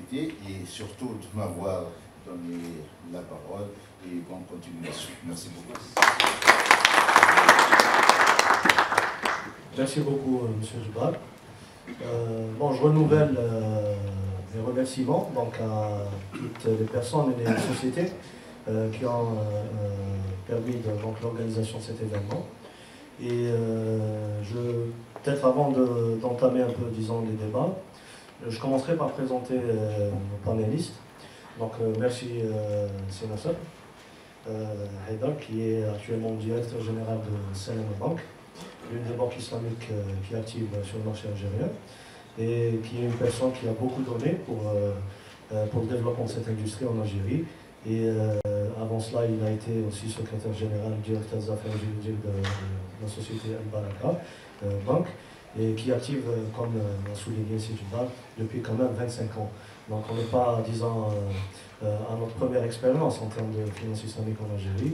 invité et surtout de m'avoir donné la parole et bonne continuation. Merci beaucoup. Merci beaucoup, M. Djibal. Bon, je renouvelle mes remerciements donc, à toutes les personnes et les sociétés qui ont permis l'organisation de cet événement. Et peut-être avant d'entamer un peu, disons, les débats, je commencerai par présenter nos panélistes. Donc, merci Sénassar Haïdar, qui est actuellement directeur général de Salem Bank, l'une des banques islamiques qui est active sur le marché algérien et qui est une personne qui a beaucoup donné pour le développement de cette industrie en Algérie. Et avant cela, il a été aussi secrétaire général, directeur des affaires juridiques de la société Al-Baraka Bank, et qui est active, comme l'a souligné Djibal, depuis quand même 25 ans. Donc on n'est pas, disons, à notre première expérience en termes de finances islamiques en Algérie.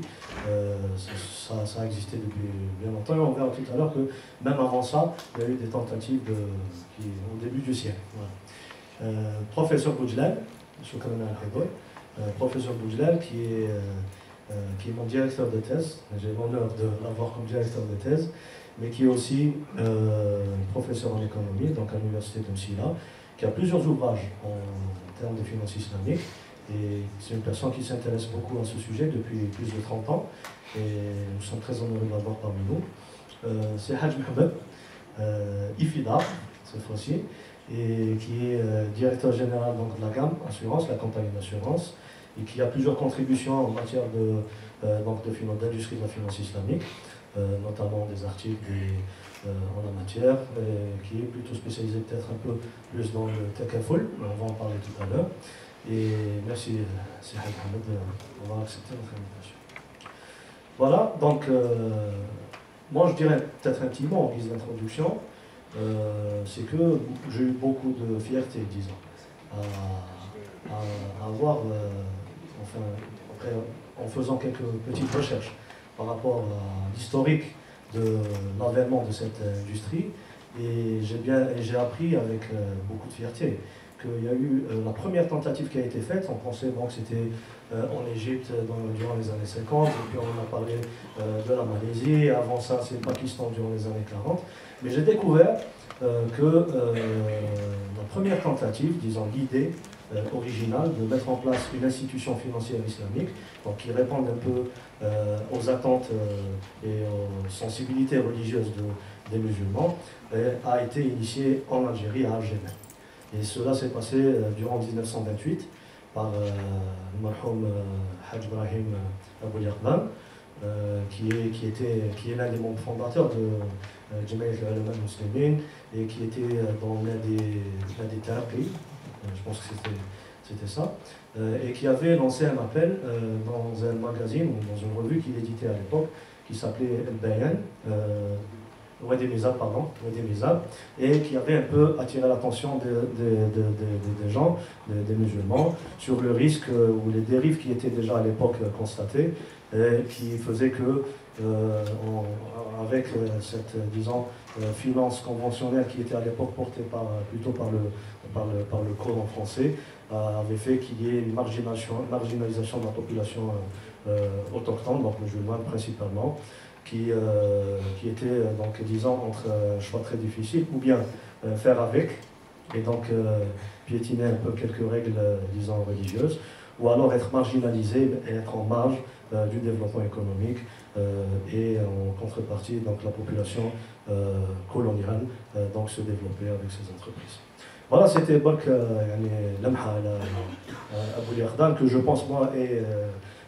Ça a existé depuis bien longtemps et on verra tout à l'heure que même avant ça, il y a eu des tentatives au début du siècle. Voilà. Professeur Boudjelal, professeur Boudjelal, qui est mon directeur de thèse. J'ai l'honneur de l'avoir comme directeur de thèse, mais qui est aussi professeur en économie, donc à l'université de Msila, qui a plusieurs ouvrages en termes de finances islamiques. Et c'est une personne qui s'intéresse beaucoup à ce sujet depuis plus de 30 ans. Et nous sommes très honorés de l'avoir parmi nous. C'est Haj Mohamed, IFIDA, cette fois-ci, et qui est directeur général donc, de la gamme assurance, la compagnie d'assurance, et qui a plusieurs contributions en matière d'industrie de la finance islamique, notamment des articles en la matière, qui est plutôt spécialisé peut-être un peu plus dans le takaful, on va en parler tout à l'heure. Et merci, Sihad Mohamed, d'avoir accepté notre invitation. Voilà, donc, moi je dirais peut-être un petit mot en guise d'introduction, c'est que j'ai eu beaucoup de fierté, disons, à avoir, enfin, après, en faisant quelques petites recherches par rapport à l'historique de l'avènement de cette industrie, et j'ai appris avec beaucoup de fierté qu'il y a eu la première tentative qui a été faite. On pensait bon, que c'était en Égypte durant les années 50, et puis on a parlé de la Malaisie, avant ça c'est le Pakistan durant les années 40. Mais j'ai découvert que la première tentative, disons l'idée originale de mettre en place une institution financière islamique, donc qui réponde un peu aux attentes et aux sensibilités religieuses des musulmans, a été initiée en Algérie, à Alger. Et cela s'est passé durant 1928 par le marhoum Haj Ibrahim Abou Yaqban, qui est l'un des membres fondateurs de Jamaïat al-Ulama al-Muslimin et qui était dans l'un des Tarqi, je pense que c'était ça, et qui avait lancé un appel dans un magazine ou dans une revue qu'il éditait à l'époque, qui s'appelait El Bayan, Wadi Mizab, et qui avait un peu attiré l'attention des gens, des musulmans, sur le risque ou les dérives qui étaient déjà à l'époque constatées, et qui faisaient que, avec cette, disons, finance conventionnelle qui était à l'époque portée plutôt par le Coran français, avait fait qu'il y ait une marginalisation de la population autochtone, donc musulmane principalement, qui était, donc, disons, entre un choix très difficile, ou bien faire avec, et donc piétiner un peu quelques règles, disons, religieuses, ou alors être marginalisé et être en marge du développement économique, et en contrepartie, donc, la population coloniale donc, se développer avec ces entreprises. Voilà, c'était Bark Lamha Abou Yaqban, que je pense, moi, et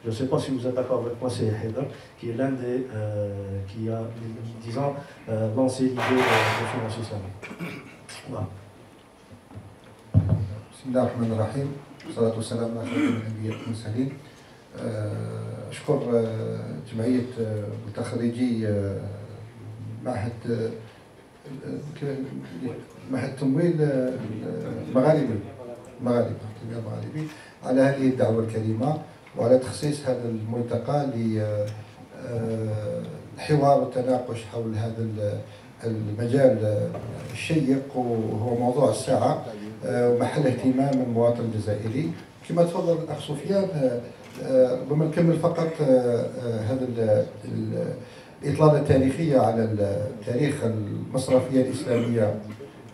je ne sais pas si vous êtes d'accord avec moi, c'est Haïdar, qui est l'un des qui a, disons, lancé l'idée de finance islamique. Voilà. Bismillah ar-Rahman ar-Rahim, salatu wassalam ala al-anbiya wal-mursalin. أشكر جمعية متخرجي معهد التمويل المغاربي على هذه الدعوة الكريمة وعلى تخصيص هذا الملتقى للحوار والتناقش حول هذا المجال الشيق وهو موضوع الساعة محل اهتمام من المواطن الجزائري. كما تفضل الأخ سفيان، ربما نكمل فقط هذا الإطلالة التاريخية على تاريخ المصرفية الإسلامية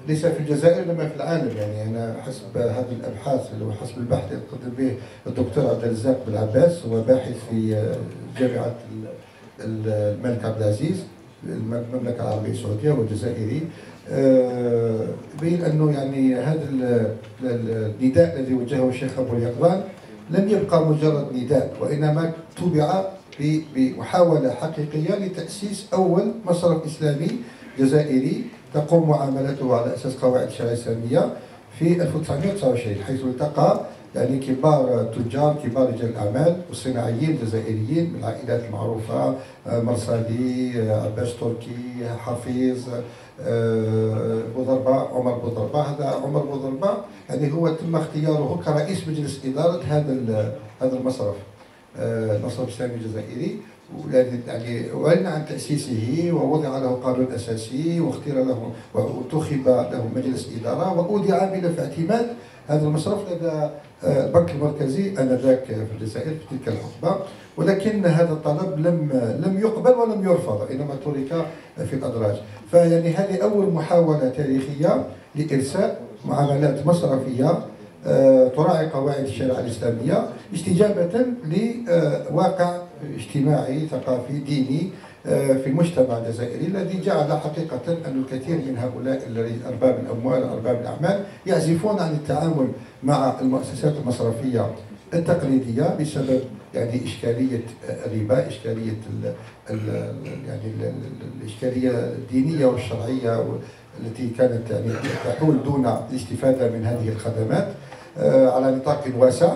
ليس في الجزائر انما في العالم. يعني انا حسب هذه الابحاث وحسب البحث اللي قدم به الدكتور عبد الرزاق بالعباس، هو باحث في جامعه الملك عبد العزيز المملكه العربيه السعوديه والجزائري، بين انه يعني هذا النداء الذي وجهه الشيخ ابو اليقظان لم يبقى مجرد نداء، وانما تبع بمحاوله حقيقيه لتاسيس اول مصرف اسلامي جزائري تقوم معاملته على اساس قواعد الشريعه الاسلاميه في 1929، حيث التقى يعني كبار التجار، كبار رجال الاعمال والصناعيين الجزائريين من العائلات المعروفه، مرصدي، عباس تركي، حفيظ، بوضربه، عمر بوضربه. هذا عمر بوضربه يعني هو تم اختياره كرئيس مجلس اداره هذا المصرف الاسلامي الجزائري، يعني أعلن عن تأسيسه ووضع له قانون أساسي واختير له وانتخب له مجلس إدارة وأودع بلا في اعتماد هذا المصرف لدى البنك المركزي آنذاك في الجزائر في تلك الحقبة. ولكن هذا الطلب لم يقبل ولم يرفض، إنما ترك في الأدراج. فيعني هذه أول محاولة تاريخية لإرساء معاملات مصرفية تراعي قواعد الشريعة الإسلامية استجابة لواقع اجتماعي ثقافي ديني في المجتمع الجزائري، الذي جعل حقيقة أن الكثير من هؤلاء أرباب الأموال أرباب الأعمال يعزفون عن التعامل مع المؤسسات المصرفية التقليدية بسبب يعني إشكالية الربا، إشكالية يعني الإشكالية الدينية والشرعية التي كانت يعني تحول دون الاستفادة من هذه الخدمات على نطاق واسع.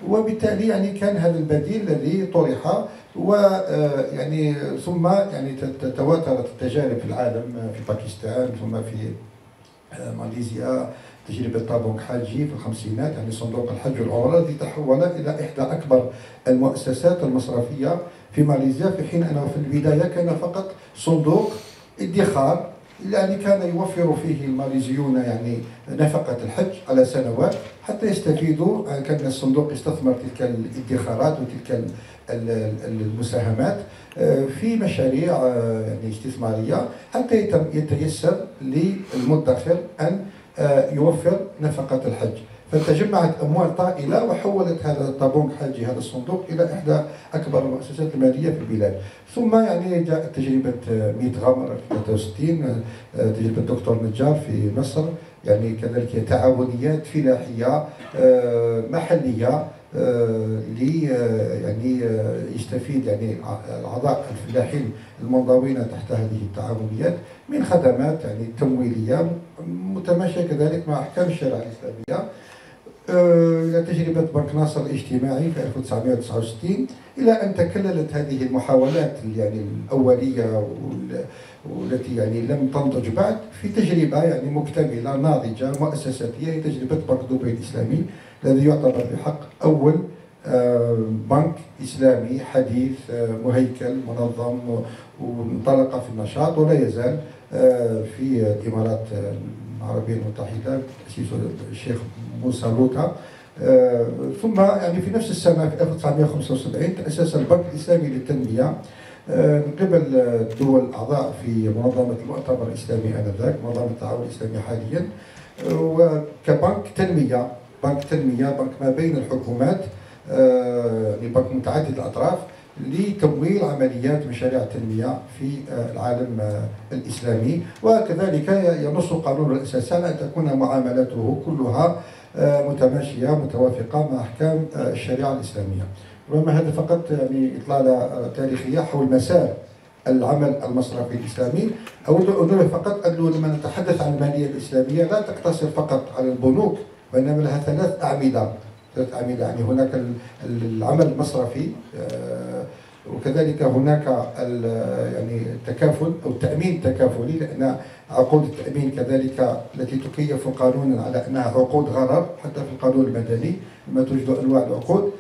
وبالتالي يعني كان هذا البديل الذي طرح، ويعني ثم يعني تواترت التجارب في العالم، في باكستان ثم في ماليزيا، تجربة طابونغ حاجي في الخمسينات، يعني صندوق الحج والعمرة الذي تحول إلى إحدى أكبر المؤسسات المصرفية في ماليزيا، في حين أنه في البداية كان فقط صندوق ادخار، يعني كان يوفر فيه الماليزيون يعني نفقة الحج على سنوات حتى يستفيدوا. كان الصندوق يستثمر تلك الادخارات وتلك المساهمات في مشاريع يعني استثمارية حتى يتيسر للمدخر أن يوفر نفقة الحج. فتجمعت أموال طائلة وحولت هذا الطابونغ حاجي هذا الصندوق إلى إحدى أكبر المؤسسات المالية في البلاد. ثم يعني جاءت تجربة 100 غمر في 63، تجربة الدكتور نجار في مصر، يعني كذلك تعاونيات فلاحية محلية يعني يستفيد يعني الأعضاء الفلاحين المنضوين تحت هذه التعاونيات من خدمات يعني تمويلية متماشية كذلك مع أحكام الشريعة الإسلامية، إلى تجربة بنك ناصر الاجتماعي في 1969، إلى أن تكللت هذه المحاولات يعني الأولية والتي يعني لم تنضج بعد في تجربة يعني مكتملة ناضجة مؤسساتية، هي تجربة بنك دبي الإسلامي الذي يعتبر بحق أول بنك إسلامي حديث مهيكل منظم وانطلق في النشاط ولا يزال في الإمارات العربية المتحدة تأسيس الشيخ موسى لوطا. ثم يعني في نفس السنة في 1975 تأسس البنك الإسلامي للتنمية من قبل الدول الأعضاء في منظمة المؤتمر الإسلامي آنذاك، منظمة التعاون الإسلامي حاليا، وكبنك تنمية، بنك ما بين الحكومات، يعني بنك متعدد الأطراف لتمويل عمليات مشاريع التنمية في العالم الإسلامي. وكذلك ينص قانون الأساس على أن تكون معاملاته كلها متماشية متوافقة مع أحكام الشريعة الإسلامية. ربما هذا فقط يعني إطلالة تاريخية حول مسار العمل المصرفي الإسلامي. أود أن أنوه فقط أنه لما نتحدث عن المالية الإسلامية لا تقتصر فقط على البنوك، وإنما لها ثلاث أعمدة، يعني هناك العمل المصرفي، وكذلك هناك يعني التكافل أو التأمين التكافلي، لأن عقود التأمين كذلك التي تكيف قانونا على أنها عقود غرر، حتى في القانون المدني لما توجد أنواع العقود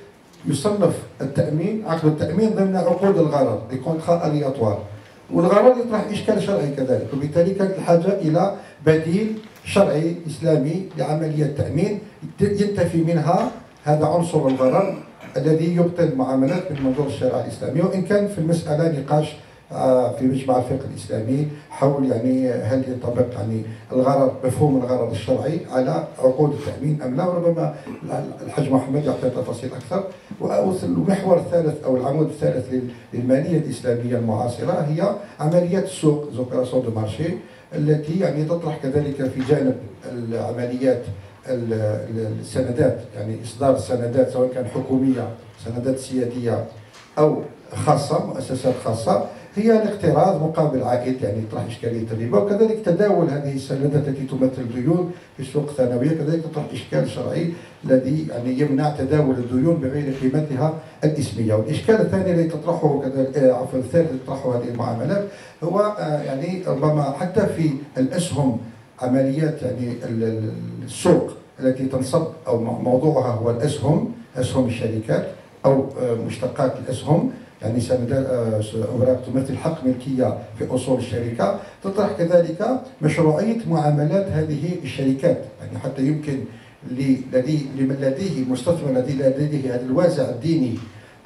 يصنف التأمين عقد التأمين ضمن عقود الغرر لكونترا الياتوار، والغرر يطرح إشكال شرعي كذلك، وبالتالي كانت الحاجة إلى بديل شرعي إسلامي لعملية تأمين ينتفي منها هذا عنصر الغرر الذي يبطل المعاملات من منظور الشريعة الإسلامية. وإن كان في المسألة نقاش في مجمع الفقه الإسلامي حول يعني هل ينطبق يعني الغرر، مفهوم الغرر الشرعي على عقود التأمين أم لا، وربما الحاج محمد يعطي تفاصيل أكثر. والمحور الثالث أو العمود الثالث للمالية الإسلامية المعاصرة هي عمليات السوق زوكراسون دو مارشي، التي يعني تطرح كذلك في جانب العمليات السندات، يعني إصدار السندات سواء كان حكومية، سندات سيادية أو خاصة، مؤسسات خاصة، هي الاقتراض مقابل عائد، يعني يطرح إشكالية الربا. وكذلك تداول هذه السندات التي تمثل ديون في السوق الثانوية كذلك تطرح إشكال شرعي الذي يعني يمنع تداول الديون بغير قيمتها الإسمية. والإشكال الثاني الذي تطرحه كذلك الثالث تطرحه هذه المعاملات هو يعني ربما حتى في الأسهم، عمليات يعني السوق التي تنصب أو موضوعها هو الأسهم، أسهم الشركات أو مشتقات الأسهم، يعني سندات أوراق تمثل حق ملكية في أصول الشركة، تطرح كذلك مشروعية معاملات هذه الشركات، يعني حتى يمكن لمن لديه المستثمر الذي لديه هذا الوازع الديني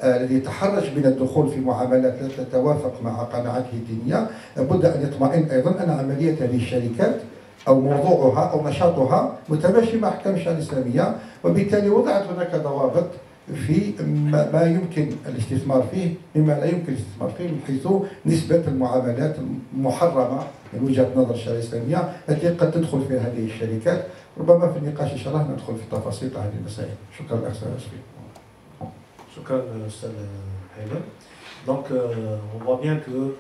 الذي يتحرج من الدخول في معاملات لا تتوافق مع قناعاته الدينية، لابد أن يطمئن أيضا أن عملية هذه الشركات أو موضوعها أو نشاطها متماشي مع أحكام الشريعة الإسلامية. وبالتالي وضعت هناك ضوابط في ما يمكن الاستثمار فيه مما لا يمكن الاستثمار فيه، من حيث نسبة المعاملات المحرمة من وجهة نظر الشريعة الإسلامية التي قد تدخل في هذه الشركات. ربما في النقاش إن شاء الله ندخل في تفاصيل هذه المسائل. شكرا أخ سلفي. شكرا أستاذ حيدر. Donc on voit bien que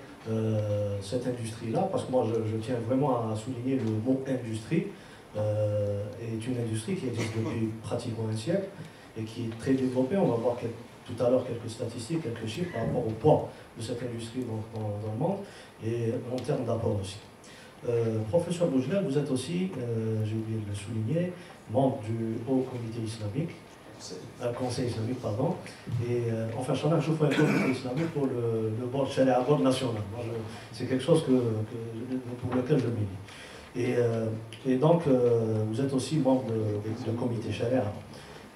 cette industrie-là, parce que moi je tiens vraiment à souligner le mot industrie, est une industrie qui existe depuis pratiquement un siècle et qui est très développée. On va voir tout à l'heure quelques statistiques, quelques chiffres par rapport au poids de cette industrie dans le monde et en termes d'apport aussi. Professeur Boujlel, vous êtes aussi, j'ai oublié de le souligner, membre du Haut Comité islamique, Conseil islamique, pardon, et enfin, Inch'Allah, je fais un comité islamique pour le board Sharia Board national. C'est quelque chose pour lequel je milite. Et donc, vous êtes aussi membre du comité Sharia.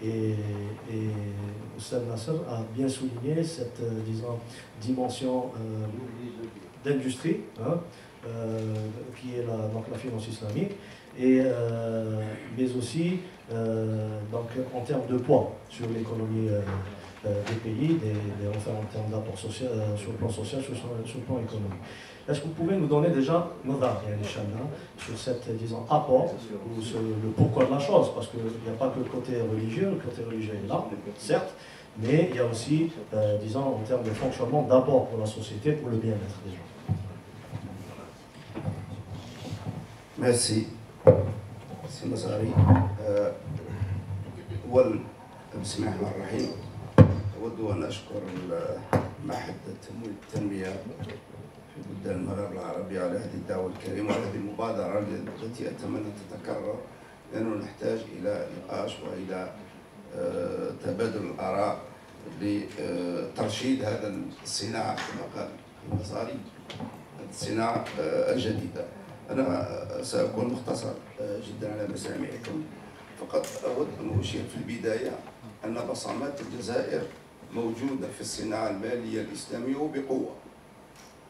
Et Oussam Nasser a bien souligné cette, disons, dimension d'industrie, hein, qui est donc la finance islamique, mais aussi donc, en termes de poids sur l'économie des pays, enfin en termes d'apport social, sur le plan social, sur le plan économique. Est-ce que vous pouvez nous donner déjà sur cette, disons, apport, ou le pourquoi de la chose, parce qu'il n'y a pas que le côté religieux est là, certes, mais il y a aussi, disons, en termes de fonctionnement, d'apport pour la société, pour le bien-être des gens. Merci. سي مزاري. بسم الله الرحمن الرحيم. أود أن أشكر معهد تمويل التنمية في بلدان المغرب العربي على هذه الدعوة الكريمة وعلى هذه المبادرة التي أتمنى أن تتكرر، لأنه نحتاج إلى نقاش وإلى تبادل الآراء لترشيد هذا الصناعة كما قال المزاري، الصناعة الجديدة. أنا سأكون مختصر جدا على مسامعكم، فقط أود أن أشير في البداية أن بصمات الجزائر موجودة في الصناعة المالية الإسلامية وبقوة.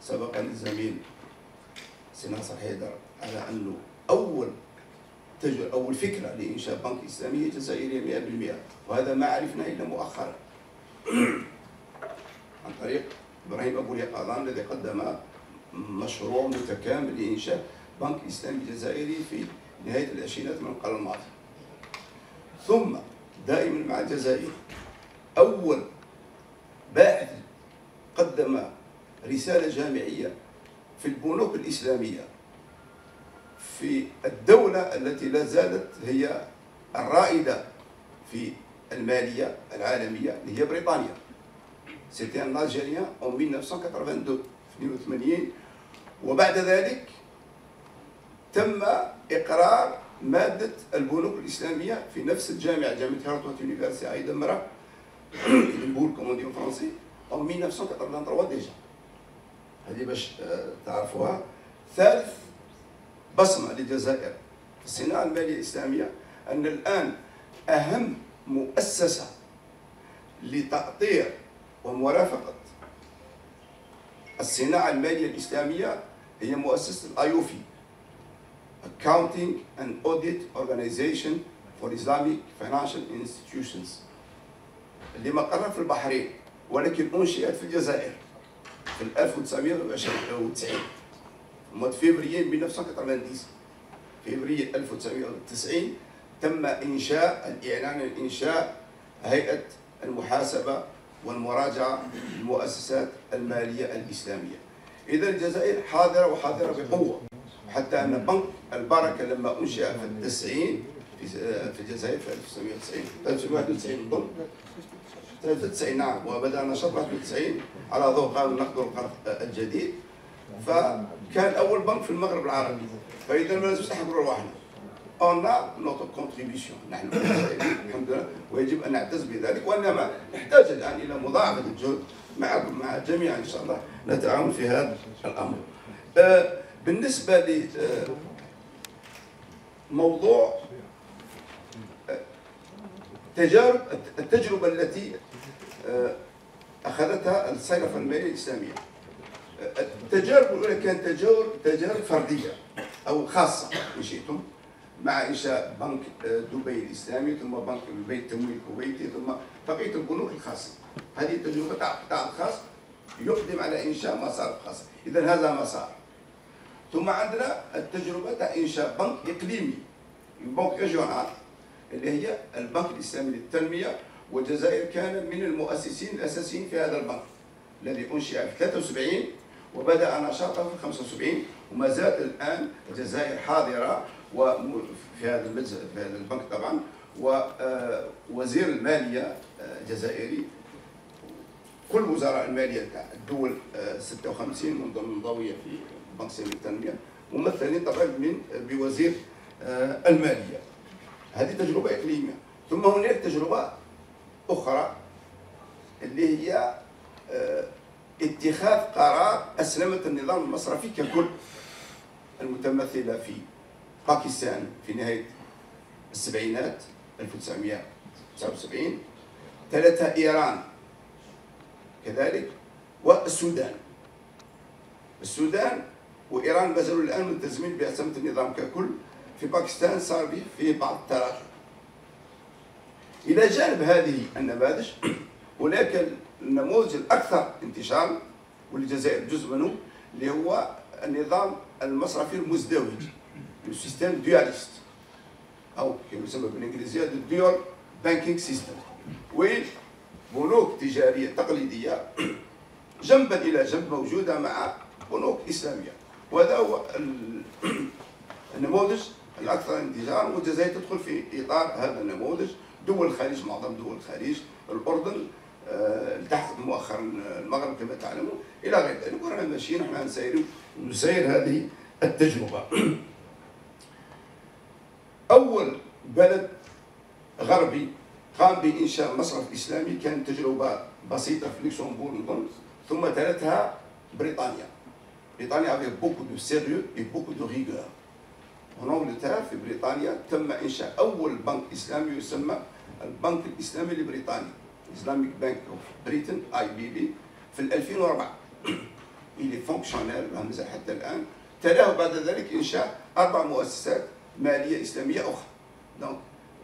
سبقني الزميل سي ناصر حيدر على أنه أول فكرة لإنشاء بنك إسلامي جزائرية 100%، وهذا ما عرفنا إلا مؤخرا عن طريق إبراهيم أبو اليقظان الذي قدم مشروع متكامل لإنشاء بنك إسلامي جزائري في نهاية العشرينات من القرن الماضي. ثم دائما مع الجزائر أول باحث قدم رسالة جامعية في البنوك الإسلامية في الدولة التي لا زالت هي الرائدة في المالية العالمية اللي هي بريطانيا. سيتي ان الجيريان en 1982. وبعد ذلك تم إقرار مادة البنوك الإسلامية في نفس الجامعة، جامعة هارتوات يونيفرسيتي أيضا مرة البول كوموندي فرنسي en 1983 ديجا. هذه باش تعرفوها. ثالث بصمة للجزائر الصناعة المالية الإسلامية أن الآن أهم مؤسسة لتأطير ومرافقة الصناعة المالية الإسلامية هي مؤسسة الأيوفي Accounting and Audit Organization for Islamic Financial Institutions اللي مقرها في البحرين، ولكن أنشئت في الجزائر في 1990 في فبراير 1990. فبراير 1990 تم إنشاء الإعلان عن إنشاء هيئة المحاسبة والمراجعة للمؤسسات المالية الإسلامية. إذا الجزائر حاضرة وحاضرة بقوة، حتى أن بنك البركة لما أنشئ في التسعين في الجزائر في 1991 أظن 93 نعم، وبدأ نشاط 91 على ضوء قانون النقد والقرض الجديد، فكان أول بنك في المغرب العربي. فإذا ما لازمش نحكروا رواحنا. On a notre contribution نحن الحمد لله، ويجب أن نعتز بذلك، وإنما نحتاج الآن إلى مضاعفة الجهد معكم مع الجميع إن شاء الله نتعاون في هذا الأمر. بالنسبة لموضوع التجربة التي أخذتها الصيرفة المالية الإسلامية، التجارب الأولى كانت تجارب فردية أو خاصة إن شئتم، مع إنشاء بنك دبي الإسلامي، ثم بنك دبي التمويل الكويتي، ثم بقية البنوك الخاصة. هذه التجربة تاع قطاع خاص يقدم على إنشاء مصارف خاصة، إذا هذا مسار. ثم عندنا التجربة تاع إنشاء بنك إقليمي، بنك ريجيونال، اللي هي البنك الإسلامي للتنمية، والجزائر كان من المؤسسين الأساسيين في هذا البنك الذي أنشئ في 73 وبدأ نشاطه في 75، وما زالت الآن الجزائر حاضرة وفي هذا البنك طبعا، ووزير المالية الجزائري، كل وزراء المالية تاع الدول 56 منضوية في البنك الإسلامي للتنمية ممثلين طبعا بوزير المالية. هذه تجربة إقليمية. ثم هناك تجربة أخرى اللي هي اتخاذ قرار أسلمت النظام المصرفي ككل، المتمثلة في باكستان في نهاية السبعينات 1979، تلتها إيران كذلك، والسودان. السودان وإيران ما زالوا الآن ملتزمين بأسلمة النظام ككل. في باكستان صار فيه بعض التراجع. إلى جانب هذه النماذج هناك النموذج الأكثر انتشارا والجزائر جزء منه، اللي هو النظام المصرفي المزدوج، السيستم دياليست، أو كما يسمى بالإنجليزية الديول بانكينج سيستم، وين بنوك تجارية تقليدية جنبا إلى جنب موجودة مع بنوك إسلامية. وهذا هو النموذج الأكثر انتشارا، والجزائر تدخل في إطار هذا النموذج. دول الخليج، معظم دول الخليج، الأردن التحق مؤخرا المغرب كما تعلمون إلى غير ذلك، ورانا ماشيين احنا نسير هذه التجربة. أول بلد غربي قام بإنشاء مصرف إسلامي كانت تجربة بسيطة في لوكسمبورغ نظن، ثم تلتها بريطانيا. بريطانيا avec beaucoup de sérieux et beaucoup de rigueur. En Angleterre في بريطانيا تم إنشاء أول بنك إسلامي يسمى البنك الإسلامي البريطاني Islamic Bank of Britain IBB في 2004. il est fonctionnel ومازال حتى الآن. تلاه بعد ذلك إنشاء 4 مؤسسات مالية إسلامية أخرى. دونك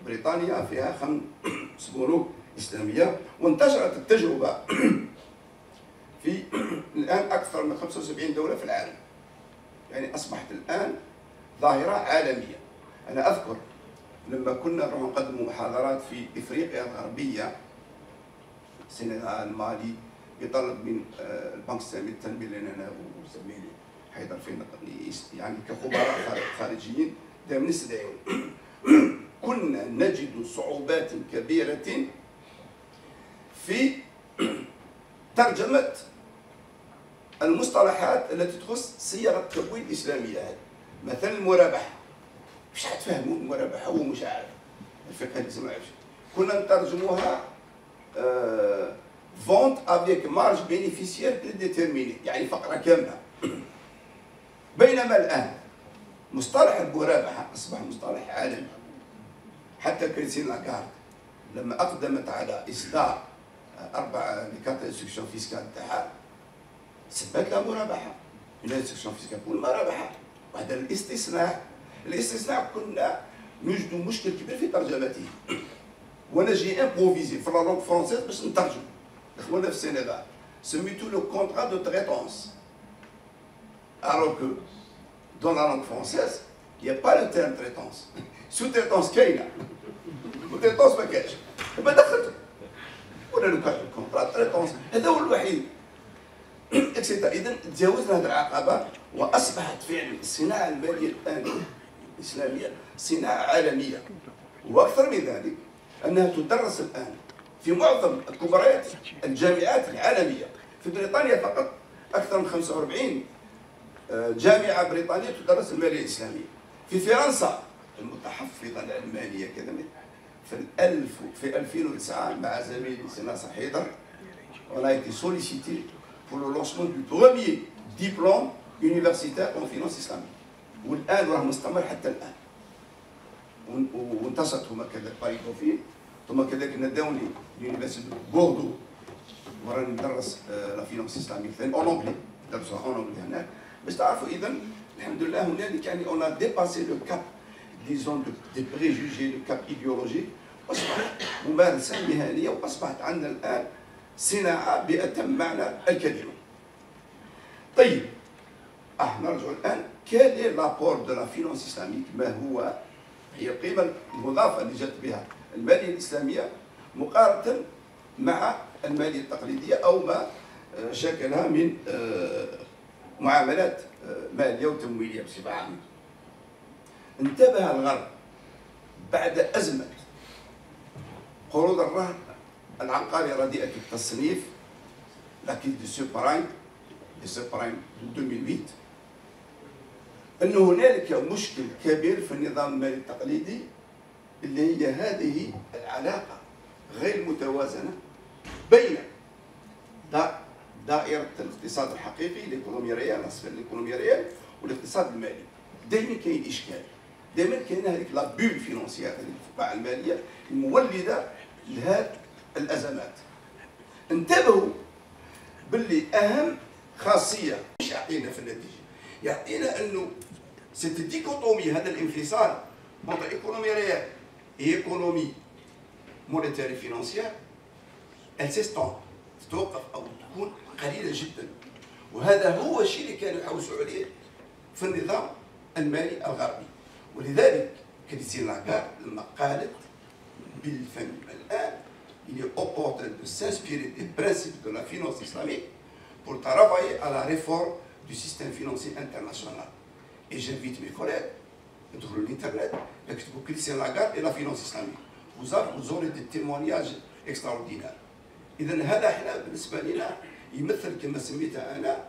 بريطانيا فيها 5 بنوك إسلامية، وانتشرت التجربة في الآن أكثر من 75 دولة في العالم. يعني أصبحت الآن ظاهرة عالمية. أنا أذكر لما كنا نروح نقدم محاضرات في إفريقيا الغربية، السنغال، مالي، يطلب من البنك الإسلامي للتنمية لنا وزميلي حيدر فين يعني كخبراء خارجيين دائما نستدعيهم. كنا نجد صعوبات كبيرة في ترجمة المصطلحات التي تخص صيغ التمويل الإسلامية. هذه مثلا المرابحة، مش حتفهموا المرابحة، هو مش عارف الفقه اللي ما يعرفش. كنا نترجموها فونت افيك مارج بينيفيسيير بريديتيرميني، يعني فقرة كاملة. بينما الآن مصطلح المرابحة أصبح مصطلح عالمي. حتى كريستين لاغارد لما أقدمت على إصدار 4 كارت انستركسيون فيسكال تاعها سبت لها مرابحة، une instruction fiscale pour المرابحة. وهذا الاستثناء كنا نجد مشكل كبير في ترجمته. وانا جي امبروفيزي في لا لونغ فرونسيز باش نترجم. اخوانا في السنغال سميتو لو كونترا دو تريتونس. Alors que dans la langue française, il n'y a pas le terme traitance. Sous-traitance كاينه. وتريتونس ما كاينش. ما دخلته. ولا لو كان الكونترا تريتونس هذا هو الوحيد. اكسيتا. اذا تجاوزنا هذه العقبه واصبحت فعلا الصناعه الماليه الان الاسلاميه صناعه عالميه. واكثر من ذلك انها تدرس الان في معظم كبريات الجامعات العالميه. في بريطانيا فقط اكثر من 45 جامعه بريطانيه تدرس الماليه الاسلاميه. في فرنسا المتحفظه العلمانيه كذا في 2009 مع زميلي سي ناصر حيدر on a été sollicité pour le lancement du premier diplôme universitaire en finance islamique. والان راه مستمر حتى الان. وانتصرت هما كذلك باري بروفيل، ثم كذلك نادوني ليونيفرسيتي بوردو وراني ندرس لا فينانس اسلاميك ثاني اون اونغلي، درسوها اون اونغلي هناك باش تعرفوا. اذا الحمد لله هنالك يعني اون ا ديباسي لو كاب ديزون دي بريجوجي، لو كاب ايديولوجي، واصبحت ممارسه مهنيه واصبحت عندنا الان صناعه باتم معنى الكلمه. طيب نرجع الان كال لابور دو لا فينانس اسلاميك، ما هو هي القيمه المضافه اللي جات بها الماليه الاسلاميه مقارنه مع الماليه التقليديه او ما شكلها من معاملات ماليه وتمويليه بصفه عامه. انتبه الغرب بعد ازمه قروض الرهن العقاري رديئه التصنيف لا كيس دو سوبرايم 2008 أن هنالك مشكل كبير في النظام المالي التقليدي اللي هي هذه العلاقة غير المتوازنة بين دائرة الاقتصاد الحقيقي الايكونومي ريال، الايكونومي ريال، والاقتصاد المالي. دائما كاين إشكال، دائما كاين هذيك لا بول فينونسيير، هذيك الفقاعة المالية المولدة لهذه الأزمات. انتبهوا باللي أهم خاصية مش يعطينا في النتيجة، يعطينا انه سيت ديكوتومي، هذا الانفصال بين ايكونومي ريال ايكونومي مونيتيري فينانسيير السيستون تتوقف او تكون قليله جدا. وهذا هو الشيء اللي كانوا يحوسوا عليه في النظام المالي الغربي. ولذلك كريستين لاغارد لما قالت بالفم الان il est opportun de s'inspirer des principes de la finance islamique pour travailler à la réforme du système financier international. Et j'invite mes collègues à sur l'internet, pour Christine Lagarde et la finance islamique. Vous aurez des témoignages extraordinaires. إذا هذا احنا بالنسبة لنا يمثل كما سميتها أنا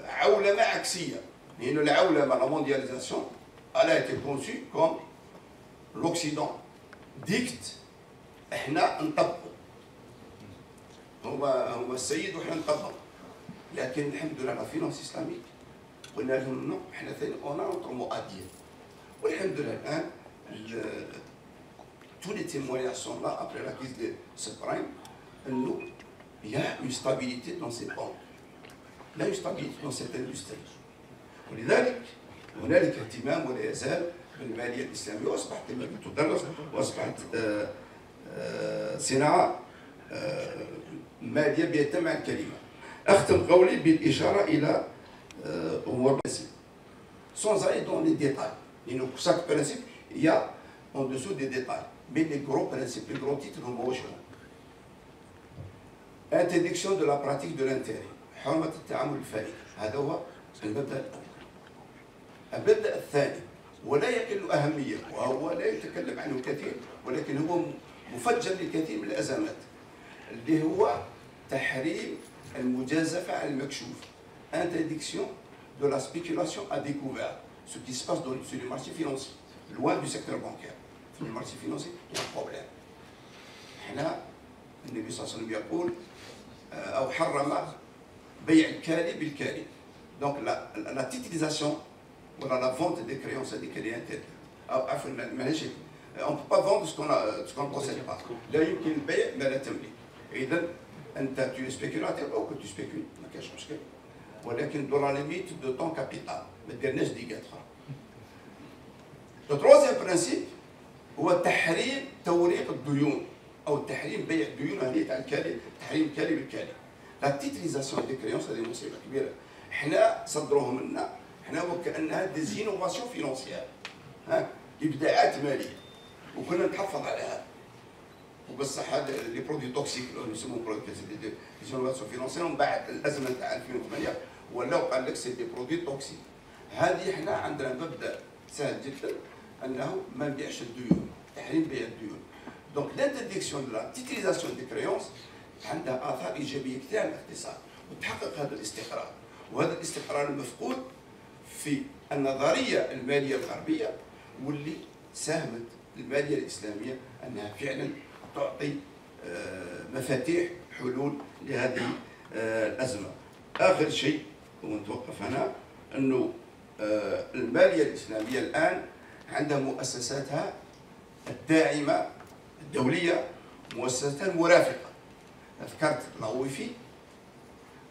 عولمة عكسية. لأن العولمة la mondialisation elle a été conçue comme l'Occident dicte احنا نطبقوا. هو السيد وحنا نطبق. لكن الحمد لله لا فينانس اسلاميك قلنا لهم نو احنا ثاني اون نوتر مؤديين. والحمد لله الان tous les témoignages sont là après la crise de subprime. انه il y a une stabilité dans ces banques. Il y a une stabilité dans cette industrie. ولذلك هنالك اهتمام ولا يزال بالماليه الاسلاميه، واصبحت كما تدرس واصبحت صناعه ماليه بيتم الكلمه. اختم قولي بالاشاره الى امور بسيطه sans aller dans les détails. Chaque principe il y a en dessous des détails, mais les gros principes, les gros titres هم واش هما؟ interdiction de la pratique de l'intérêt، حرمه التعامل الفائدة، هذا هو المبدا الاول. المبدا الثاني ولا يقل اهميه وهو لا يتكلم عنه كثير ولكن هو مفجر لكثير من الازمات، اللي هو تحريم المجازفه على المكشوف. interdiction de la spéculation à découvert, ce qui se passe sur les marchés financiers, loin du secteur bancaire. في المارشي فينانسي il y a un problème. احنا النبي صلى الله عليه وسلم يقول او حرم بيع الكالي بالكالي. Donc la titrisation, voilà, la vente des créances à des clientèles. On ne peut pas vendre ce qu'on ne possède pas. Là, il y a une paye, mais la temli. Et donc, tu es spéculateur ou que tu spécules, ما كاينش مشكل. ولكن dans la limite de ton capital. ما ديرناش ديغات. Le troisième principe هو تحريم توريق الديون أو تحريم بيع الديون هذه تاع الكالي، تحريم الكالي بالكالي. لا تيتريزاسيون دي كريونس هذه مصيبة كبيرة. حنا صدروه منا، حنا وكأنها دي زينوفاسيون فينونسيير. ها إبداعات مالية. وكنا نتحفظ على هذا. وبصح هذا لي برودوي توكسيك اللي يسموهم برودوي دي زينوفاسيون فينونسيير ومن بعد الأزمة تاع 2008 ولاو قال لك سي دي برودوي توكسيك. هذه حنا عندنا مبدأ سهل جدا أنه ما نبيعش الديون، تحريم بيع الديون. دونك لانترديكسيون دو لا تيتريزاسيون دي كريونس عندها آثار إيجابية كثيرة على الاقتصاد وتحقق هذا الاستقرار، وهذا الاستقرار المفقود في النظرية المالية الغربية واللي ساهمت المالية الإسلامية أنها فعلا تعطي مفاتيح حلول لهذه الأزمة. آخر شيء ونتوقف هنا أنه المالية الإسلامية الآن عندها مؤسساتها الداعمة الدولية، مؤسساتها المرافقة. ذكرت الأويفي،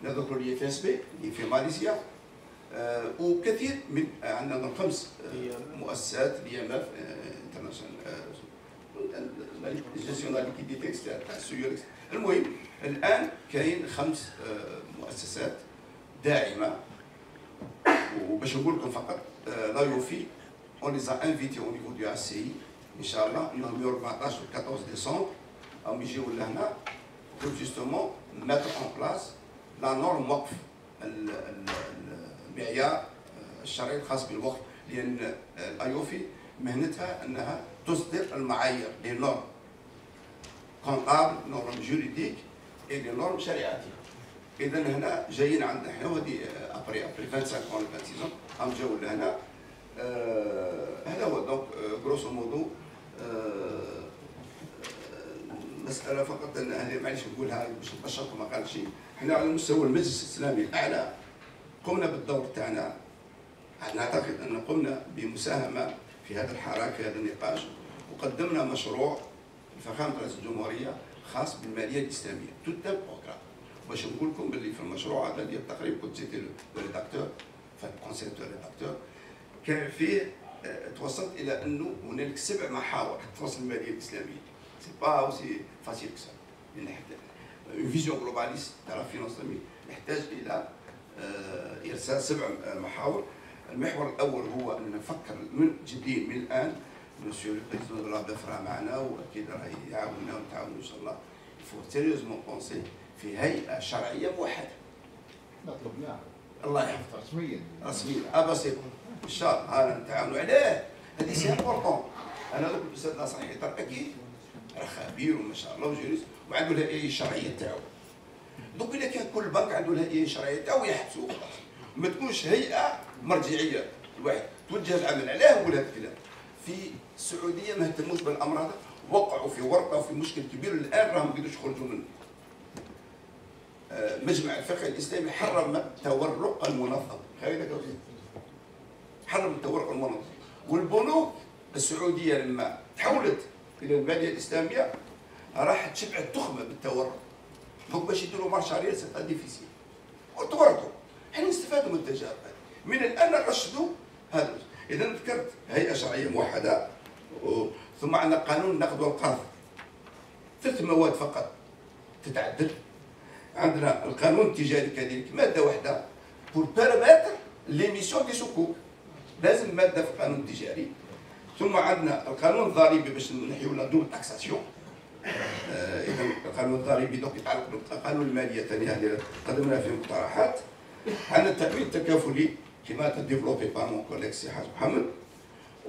نذكر اليي في اس بي اللي في ماليزيا، وكثير من عندنا 5 مؤسسات اليي ام اف انترناشونال جيستيون ليكيديتي تاع السيولكس. المهم الآن كاين 5 مؤسسات داعمة، وباش نقول لكم فقط لايوفي on les a invités au niveau du ACI إن شاء الله يوم 14 و 14 ديسمبر راهم يجيو لهنا pour justement mettre en place la norme وقف المعيار الشرعي الخاص بالوقف، لأن الأيوفي مهنتها أنها تصدر المعايير لي نورم كونطابل، نورم جوريديك، اي لي نورم شريعتيه. إذا هنا جايين عندنا حنا وهذه ابري 25 ولا 26 راهم جاوا لهنا. هذا هو دونك غروسو مودو مسألة فقط أنا معليش نقولها باش نبشركم ما قالش. حنا على مستوى المجلس الإسلامي الأعلى قمنا بالدور تاعنا، نعتقد أن قمنا بمساهمة في هذا الحراك في هذا النقاش، وقدمنا مشروع لفخامة رئيس الجمهورية خاص بالمالية الإسلامية توت ان بروغرام. باش نقول لكم باللي في المشروع هذا ديال التقريب كنت جيت الريداكتور الكونسيبتور ريداكتور، كان فيه توصلت الى انه هنالك 7 محاور تخص الماليه الاسلاميه. سي با اوسي فاسيل كسا، لان اون فيزيون جلوباليست تاع لا فينونس الاسلاميه يحتاج الى ارسال 7 محاور. المحور الاول هو ان نفكر من جديد من الان. مسيو البريزيدون دو لا بيف راه معنا واكيد راه يعاوننا ونتعاونوا ان شاء الله. يفو سيريوزمون بونسي في هيئه شرعيه موحده. طلبناها الله يحفظك رسميا بسيط ان شاء الله. هذا نتعاونوا عليه، هذه سي امبورطون. انا دوك الاستاذ ناصر حيدر اكيد راه خبير وما شاء الله وجليس وعنده الهيئه الشرعيه تاعو. دوك الا كان كل بنك عنده الهيئه الشرعيه تاعو يحبسوه خلاص، ما تكونش هيئه مرجعيه الواحد توجه العمل عليه. نقول هذا الكلام في السعوديه ما اهتموش بالامر هذا، وقعوا في ورطه وفي مشكل كبير الان راهم ما يقدروش يخرجوا منه. مجمع الفقه الاسلامي حرم التورق المنظم، حرم التورق المنظم. والبنوك السعوديه لما تحولت الى الماليه الاسلاميه راح تشبع تخمه بالتورق، دوك باش يديروا مارشاريال سيت ديفيسيل وتورطوا. حنا نستفادوا من التجارب هذه، من الان نرشدوا هذا. اذا ذكرت هيئه شرعيه موحده، ثم عندنا قانون النقد والقرض 3 مواد فقط تتعدل. عندنا القانون التجاري كذلك ماده واحده بور بيرميتر ليميسيون دي سكوك، لازم ماده في القانون التجاري. ثم عندنا القانون الضريبي باش نحيو لا دوبل تاكساسيون. اذا القانون الضريبي دوك يتعلق بالقانون الماليه ثاني هذه قدمنا فيه مقترحات. عندنا التامين التكافلي كما تديفلوبي بار مون كوليك سي حاج محمد.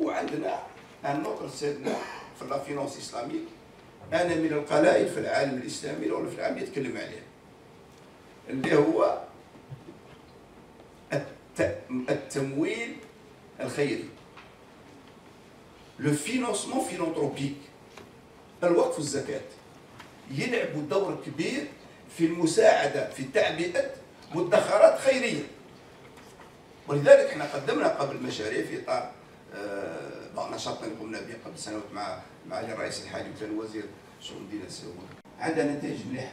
وعندنا ان نوتر سيدنا في لا فينونس اسلاميك، انا من القلائل في العالم الاسلامي ولا في العالم يتكلم عليه، اللي هو التمويل الخيري، لو فينونسمون فيلانتروبيك. الوقف والزكاة يلعبوا دور كبير في المساعدة في تعبئة مدخرات خيرية. ولذلك احنا قدمنا قبل مشاريع في اطار بعض النشاط اللي قمنا به قبل سنوات مع معالي الرئيس الحالي وكان وزير شؤون الدين السابق. عندنا نتائج مليحه.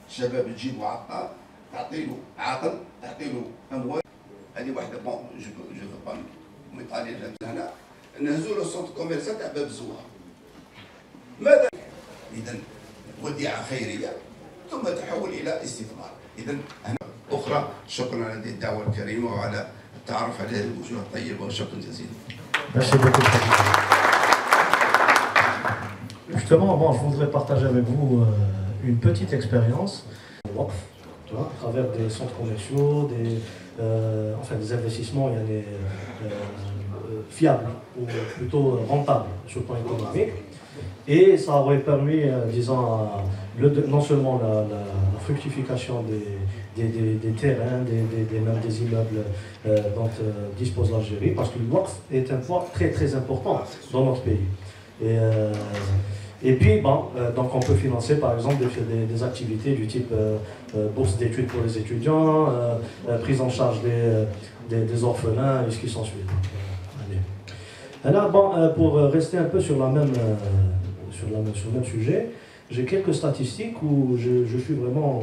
شباب تجيبوا عطار تعطي له عاطل تعطي له اموال. هذه واحده بون جو با ميطالي هنا نهزوا له السونتر كوميرسيال تاع باب الزوار. ماذا؟ اذا وديعه خيريه ثم تحول الى استثمار. اذا اخرى شكرا على هذه الدعوه الكريمه وعلى التعرف على هذه الوجوه الطيبه وشكرا جزيلا. Merci beaucoup. Justement, bon, je voudrais partager avec vous une petite expérience à travers des centres commerciaux, enfin des investissements fiables ou plutôt rentables sur le plan économique. Et ça aurait permis, disons, non seulement la fructification des terrains, même des immeubles dont dispose l'Algérie, parce que le waqf est un poids très très important dans notre pays. Et puis, bon, donc on peut financer par exemple des activités du type bourse d'études pour les étudiants, prise en charge des orphelins et ce qui s'ensuit. Alors, bon, pour rester un peu sur le même sujet, j'ai quelques statistiques où je suis vraiment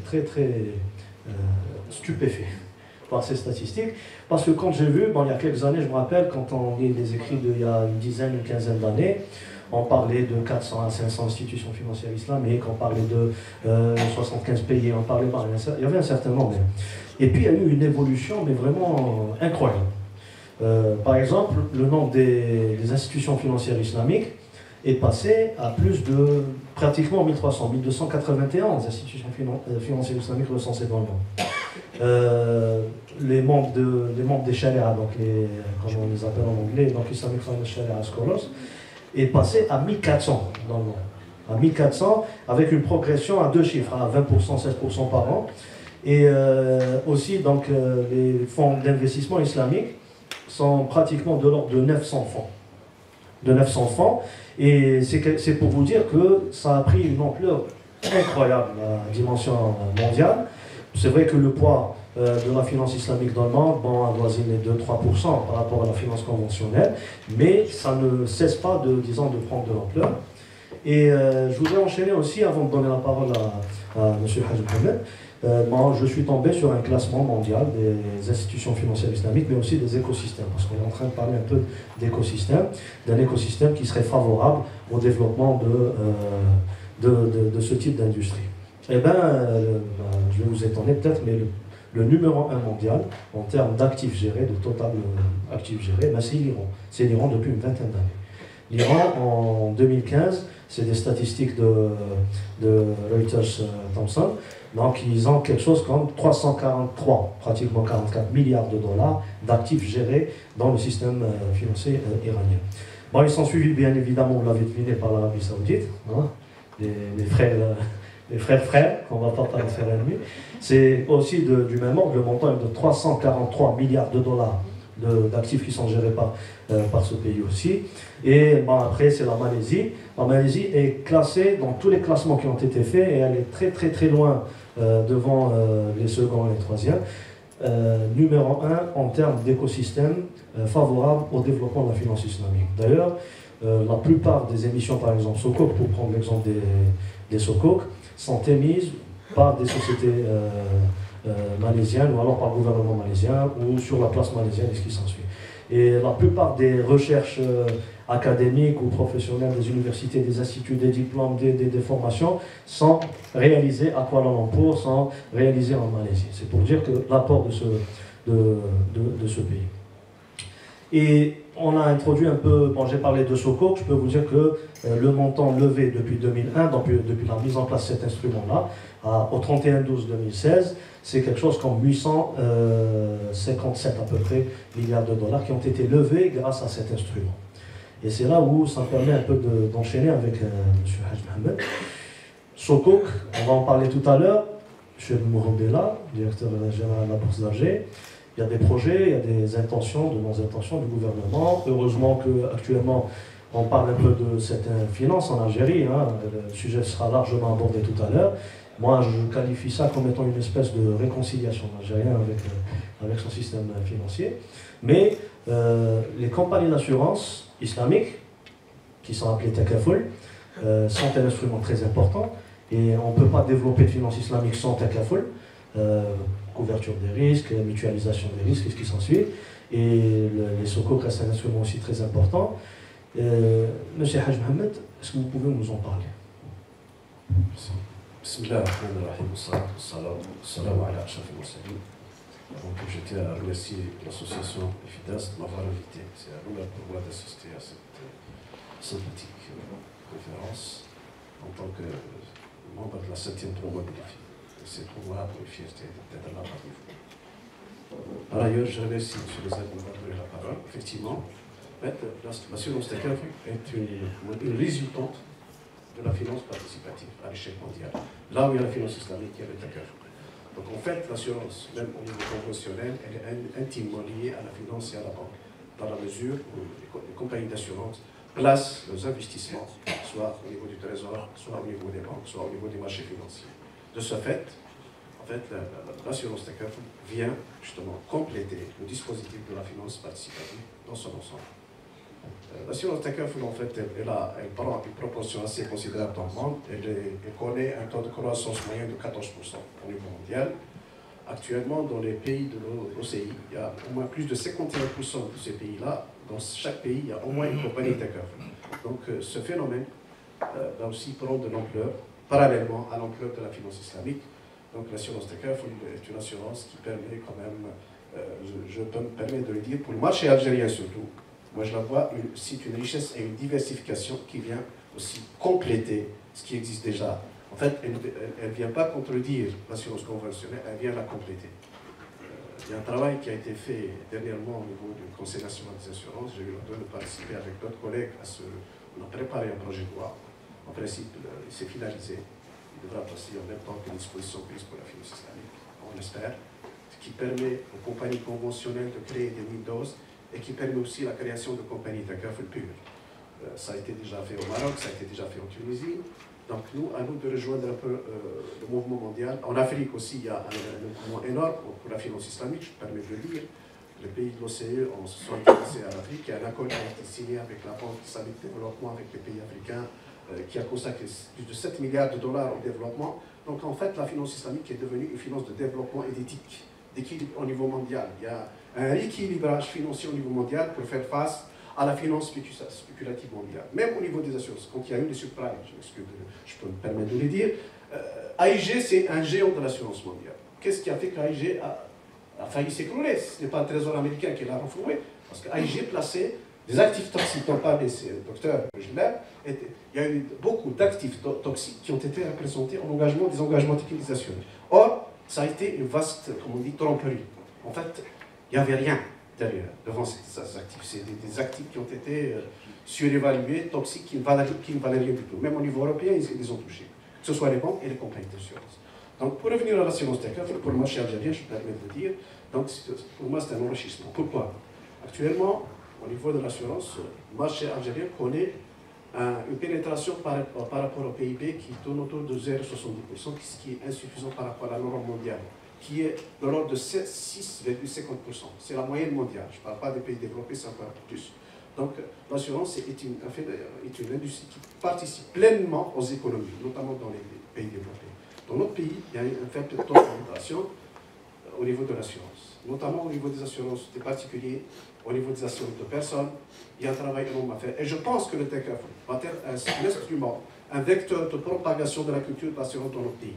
très très stupéfait par ces statistiques, parce que quand j'ai vu, bon, il y a quelques années, je me rappelle, quand on lit les écrits d'il y a une quinzaine d'années, on parlait de 400 à 500 institutions financières islamiques, on parlait de 75 pays, on parlait, il y avait un certain nombre. Et puis il y a eu une évolution, mais vraiment incroyable. Par exemple, le nombre des institutions financières islamiques est passé à plus de pratiquement 1300, 1291 institutions financières islamiques recensées dans le monde. Les membres des Sharia, donc comme on les appelle en anglais, donc Islamic Finance Sharia Scholars, est passé à 1400 dans le monde. À 1400, avec une progression à 2 chiffres, à 20%, 16% par an. Et aussi, donc, les fonds d'investissement islamiques sont pratiquement de l'ordre de 900 fonds. De 900 fonds. Et c'est pour vous dire que ça a pris une ampleur incroyable à dimension mondiale. C'est vrai que le poids de la finance islamique dans le monde, bon, avoisine les 2-3% par rapport à la finance conventionnelle, mais ça ne cesse pas de prendre de l'ampleur. Et je voudrais enchaîner aussi, avant de donner la parole à M. Haj Mohamed, bon, je suis tombé sur un classement mondial des institutions financières islamiques, mais aussi des écosystèmes, parce qu'on est en train de parler un peu d'écosystème, d'un écosystème qui serait favorable au développement de ce type d'industrie. Eh bien, je vais vous étonner peut-être, mais le numéro 1 mondial, en termes d'actifs gérés, de total actifs gérés, ben c'est l'Iran. C'est l'Iran depuis une vingtaine d'années. L'Iran, en 2015, c'est des statistiques de Reuters Thomson, donc ils ont quelque chose comme 343, pratiquement 44 milliards de dollars d'actifs gérés dans le système financier iranien. Bon, ils sont suivis bien évidemment, vous l'avez deviné, par l'Arabie Saoudite, hein, les frères, qu'on va pas parler de frères ennemis. C'est aussi du même ordre, le montant est de 343 milliards de dollars d'actifs qui sont gérés par ce pays aussi. Et bon, après, c'est la Malaisie. La Malaisie est classée dans tous les classements qui ont été faits et elle est très très très loin devant les seconds et les troisièmes. Numéro 1 en termes d'écosystème favorable au développement de la finance islamique. D'ailleurs, la plupart des émissions, par exemple Sukuk, pour prendre l'exemple des Sukuk, sont émises par des sociétés malaisiennes ou alors par le gouvernement malaisien ou sur la place malaisienne et ce qui s'ensuit. Et la plupart des recherches académiques ou professionnelles des universités, des instituts, des diplômes, des formations sont réalisées à Kuala Lumpur, sont réalisées en Malaisie. C'est pour dire que l'apport de ce pays. Et on a introduit un peu, bon, j'ai parlé de Sukuk, je peux vous dire que le montant levé depuis 2001, depuis la mise en place de cet instrument-là, au 31/12/2016, c'est quelque chose comme 857 à peu près milliards de dollars qui ont été levés grâce à cet instrument. Et c'est là où ça permet un peu d'enchaîner avec M. Haj Mohamed. Sukuk, on va en parler tout à l'heure, M. Mourabella, directeur général de la Bourse d'Alger. Il y a des projets, il y a des intentions, de bonnes intentions du gouvernement. Heureusement qu'actuellement, on parle un peu de cette finance en Algérie. Hein. Le sujet sera largement abordé tout à l'heure. Moi, je qualifie ça comme étant une espèce de réconciliation algérienne avec son système financier. Mais les compagnies d'assurance islamiques, qui sont appelées Takaful, sont un instrument très important. Et on ne peut pas développer de finance islamique sans Takaful, couverture des risques, mutualisation des risques, et ce qui s'ensuit. Et les secours restent un instrument aussi très important. Monsieur Haj Mohamed, est-ce que vous pouvez nous en parler? Bismillah ar-Rahman ar-Rahim, salam ala ashraf al-mursalin. Donc je tiens à remercier l'association EFIDAS de m'avoir invité. C'est un honneur pour moi d'assister à cette sympathique conférence en tant que membre de la 7e promo de l'EFI. C'est pour moi une fierté d'être là parmi vous. Par ailleurs, je remercie M. Lezat de m'avoir donné la parole. Effectivement, l'assurance Takaful est une résultante de la finance participative à l'échelle mondiale. Là où il y a la finance islamique, il y a le Takaful. Donc en fait, l'assurance, même au niveau conventionnel, elle est intimement liée à la finance et à la banque, dans la mesure où les compagnies d'assurance placent leurs investissements, soit au niveau du trésor, soit au niveau des banques, soit au niveau des marchés financiers. De ce fait, en fait, l'assurance Takaful vient justement compléter le dispositif de la finance participative dans son ensemble. L'assurance Takaful, en fait, elle prend une proportion assez considérable dans le monde. Elle connaît un taux de croissance moyen de 14% au niveau mondial. Actuellement, dans les pays de l'OCI, il y a au moins plus de 51% de ces pays-là. Dans chaque pays, il y a au moins une compagnie Takaful. Donc, ce phénomène va aussi prendre de l'ampleur, parallèlement à l'ampleur de la finance islamique. Donc, l'assurance Takaful est une assurance qui permet quand même, je peux me permettre de le dire, pour le marché algérien surtout. Moi, je la vois, c'est une richesse et une diversification qui vient aussi compléter ce qui existe déjà. En fait, elle ne vient pas contredire l'assurance conventionnelle, elle vient la compléter. Il y a un travail qui a été fait dernièrement au niveau du Conseil national des assurances. J'ai eu l'honneur de participer avec d'autres collègues à ce... On a préparé un projet de loi. En principe, il s'est finalisé. Il devra passer en même temps que les dispositions prises pour la finance islamique, on l'espère, ce qui permet aux compagnies conventionnelles de créer des Windows et qui permet aussi la création de compagnies Takaful pures. Ça a été déjà fait au Maroc, ça a été déjà fait en Tunisie. Donc nous, à nous de rejoindre un peu le mouvement mondial. En Afrique aussi, il y a un mouvement énorme pour la finance islamique, je me permets de le dire. Les pays de l'OCDE se sont intéressés à l'Afrique. Il y a un accord qui a été signé avec la Banque islamique de développement, avec les pays africains, qui a consacré plus de 7 milliards de dollars au développement. Donc en fait, la finance islamique est devenue une finance de développement et d'éthique, d'équilibre au niveau mondial. Il y a un rééquilibrage financier au niveau mondial pour faire face à la finance spéculative mondiale. Même au niveau des assurances, quand il y a eu des subprimes, je peux me permettre de le dire, AIG, c'est un géant de l'assurance mondiale. Qu'est-ce qui a fait qu'AIG a failli s'écrouler? Ce n'est pas le Trésor américain qui l'a renfloué, parce qu'AIG plaçait des actifs toxiques, dont parlait le docteur Gilbert. Il y a eu beaucoup d'actifs toxiques qui ont été représentés en engagement, des engagements techniques des assureurs. Or, ça a été une vaste, comme on dit, tromperie. En fait, il n'y avait rien derrière, devant ces actifs. C'est des actifs qui ont été surévalués, toxiques, qui ne valaient rien du tout. Même au niveau européen, ils les ont touchés, que ce soit les banques et les compagnies d'assurance. Donc, pour revenir à l'assurance Takaful, pour le marché algérien, je me permets de le dire, donc, pour moi, c'est un enrichissement. Pourquoi? Actuellement, au niveau de l'assurance, le marché algérien connaît une pénétration par rapport au PIB qui tourne autour de 0,70%, ce qui est insuffisant par rapport à la norme mondiale, qui est de l'ordre de 6,50%. C'est la moyenne mondiale. Je ne parle pas des pays développés, c'est encore plus. Donc l'assurance est une industrie qui participe pleinement aux économies, notamment dans les pays développés. Dans notre pays, il y a un faible taux de pénétration au niveau de l'assurance, notamment au niveau des assurances des particuliers, au niveau des assurances de personnes. Il y a un travail énorme à faire. Et je pense que le Takaful va être un instrument, un vecteur de propagation de la culture de l'assurance dans notre pays.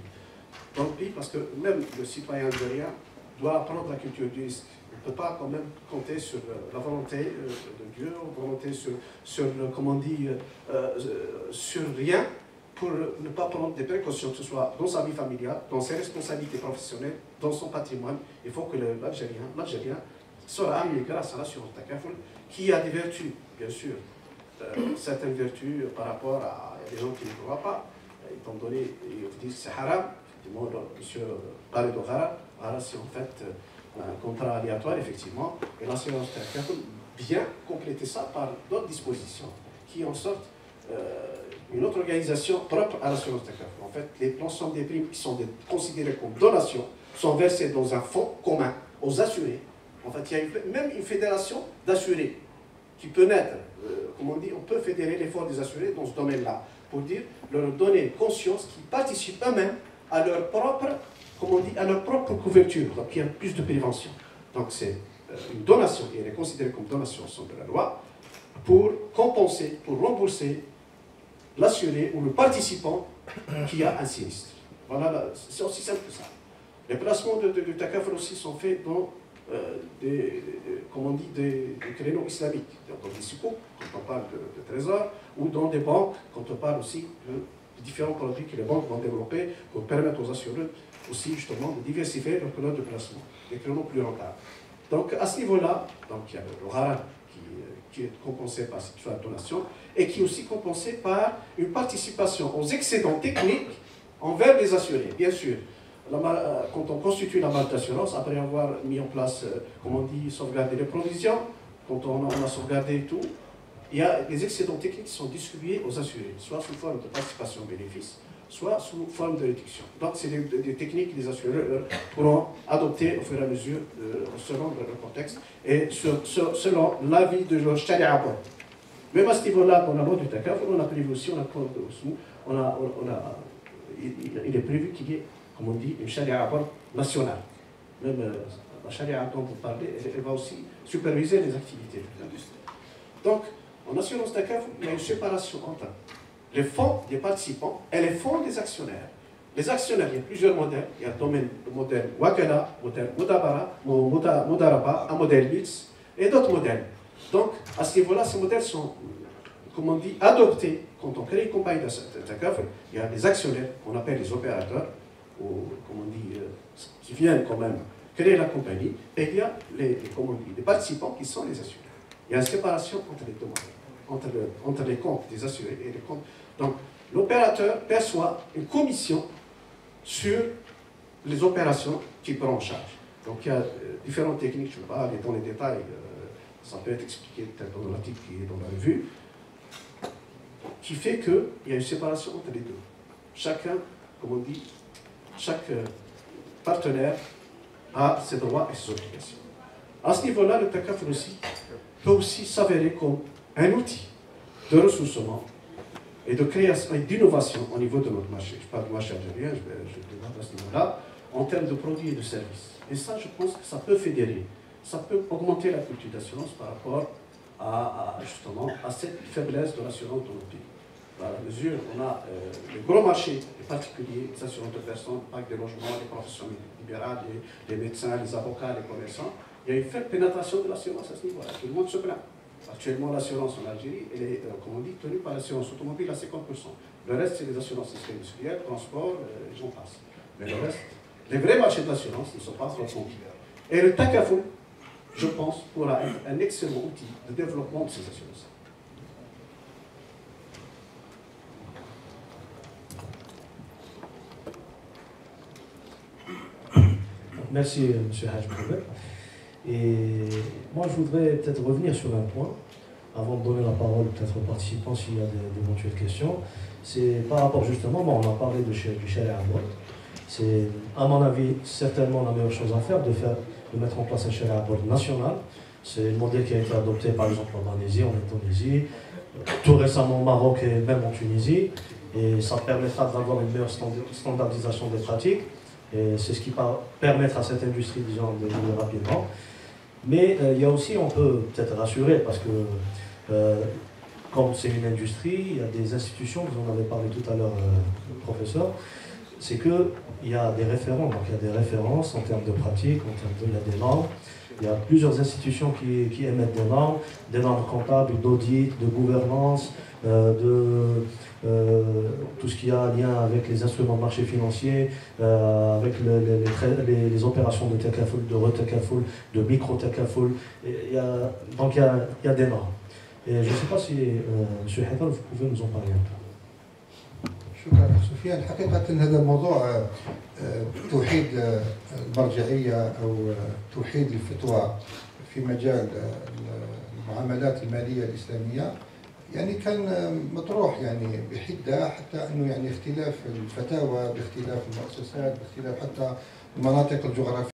Dans le pays, parce que même le citoyen algérien doit apprendre la culture du risque. On ne peut pas quand même compter sur la volonté de Dieu, la volonté sur comment on dit, sur rien, pour ne pas prendre des précautions, que ce soit dans sa vie familiale, dans ses responsabilités professionnelles, dans son patrimoine. Il faut que l'Algérien sera amené grâce à l'assurance Takaful, qui a des vertus, bien sûr, certaines vertus par rapport à des gens qui ne croient pas, étant donné, ils disent que c'est haram. Monsieur parlait de haram, c'est en fait un contrat aléatoire, effectivement, et l'assurance Takaful vient compléter ça par d'autres dispositions qui en sortent une autre organisation propre à l'assurance takaful. En fait, l'ensemble des primes qui sont considérées comme donations sont versées dans un fonds commun aux assurés. En fait, il y a même une fédération d'assurés qui peut naître. Comme on dit, on peut fédérer l'effort des assurés dans ce domaine-là, pour dire, leur donner conscience qu'ils participent eux-mêmes à leur propre, comme on dit, à leur propre couverture. Donc il y a plus de prévention. Donc c'est une donation, et elle est considérée comme donation au sens de la loi, pour compenser, pour rembourser l'assuré ou le participant qui a un sinistre. Voilà, c'est aussi simple que ça. Les placements de takaful aussi sont faits dans comme on dit, des créneaux islamiques, dans des sukuk, quand on parle de trésor, ou dans des banques, quand on parle aussi de différents produits que les banques vont développer pour permettre aux assureurs aussi justement de diversifier leur créneaux de placement, des créneaux plus rentables. Donc à ce niveau-là, il y a le gharam qui est compensé par cette donation et qui est aussi compensé par une participation aux excédents techniques envers les assurés, bien sûr. Quand on constitue la marge d'assurance, après avoir mis en place, comme on dit, sauvegarder les provisions, quand on a sauvegardé tout, il y a les excédents techniques qui sont distribués aux assurés, soit sous forme de participation au bénéfice, soit sous forme de réduction. Donc, c'est des techniques que les assureurs pourront adopter au fur et à mesure, selon le contexte, et selon l'avis de leur sharia. Même à ce niveau-là, dans la loi du takaful, on a prévu aussi, il est prévu qu'il y ait, comme on dit, une charia nationale. Même la charia dont vous parlez, elle va aussi superviser les activités de l'industrie. Donc, en assurance takaful, il y a une séparation entre les fonds des participants et les fonds des actionnaires. Les actionnaires, il y a plusieurs modèles. Il y a le modèle Wakala, le modèle Mudaraba, un modèle mix et d'autres modèles. Donc, à ce niveau-là, ces modèles sont, comme on dit, adoptés. Quand on crée une compagnie de takaful, il y a des actionnaires qu'on appelle les opérateurs, ou, comme on dit, qui viennent quand même créer la compagnie, et il y a les participants qui sont les assurés. Il y a une séparation entre les deux modèles, entre les comptes des assurés et les comptes. Donc, l'opérateur perçoit une commission sur les opérations qu'il prend en charge. Donc, il y a différentes techniques, je ne vais pas aller dans les détails, ça peut être expliqué peut-être dans l'article qui est dans la revue, qui fait qu'il y a une séparation entre les deux. Chacun, comme on dit, chaque partenaire a ses droits et ses obligations. À ce niveau-là, le takaful aussi peut aussi s'avérer comme un outil de ressourcement et de création et d'innovation au niveau de notre marché. Je parle du marché algérien, je demande à ce niveau-là, en termes de produits et de services. Et ça, je pense que ça peut fédérer, ça peut augmenter la culture d'assurance par rapport justement à cette faiblesse de l'assurance dans notre pays. Dans la mesure où on a le gros marché, les particuliers, les assurances de personnes, le parc des logements, les professions libérales, les médecins, les avocats, les commerçants, il y a une faible pénétration de l'assurance à ce niveau-là. Tout le monde se plaint. Actuellement, l'assurance en Algérie, elle est, comme on dit, tenue par l'assurance automobile à 50%. Le reste, c'est les assurances industrielles, transport, j'en passe. Mais le reste, les vrais marchés de l'assurance ne sont pas trop conquis. Et le takaful, je pense, pourra être un excellent outil de développement de ces assurances. Merci, M. Haj Mohamed. Et moi, je voudrais peut-être revenir sur un point, avant de donner la parole peut-être aux participants s'il y a d'éventuelles questions. C'est par rapport justement, on a parlé du Sharia Abad. C'est, à mon avis, certainement la meilleure chose à faire, de mettre en place un Sharia Abad national. C'est le modèle qui a été adopté par exemple en Malaisie, en Indonésie, tout récemment au Maroc et même en Tunisie. Et ça permettra d'avoir une meilleure standardisation des pratiques. Et c'est ce qui permettra à cette industrie, disons, d'évoluer rapidement. Mais il y a aussi, on peut peut-être rassurer, parce que comme c'est une industrie, il y a des institutions, vous en avez parlé tout à l'heure, le professeur, c'est qu'il y a des référents, donc il y a des références en termes de pratiques, il y a des normes. Il y a plusieurs institutions qui émettent des normes comptables, d'audit, de gouvernance, tout ce qui a un lien avec les instruments de marché financier, avec les opérations de takaful, de retakaful, de micro-takaful. Donc il y a des normes. Et je ne sais pas si, M. Haitham, vous pouvez nous en parler un peu. شكرا أخ سفيان. حقيقة هذا الموضوع توحيد المرجعية أو توحيد الفتوى في مجال المعاملات المالية الإسلامية يعني كان مطروح يعني بحده، حتى انه يعني اختلاف الفتاوى باختلاف المؤسسات باختلاف حتى المناطق الجغرافية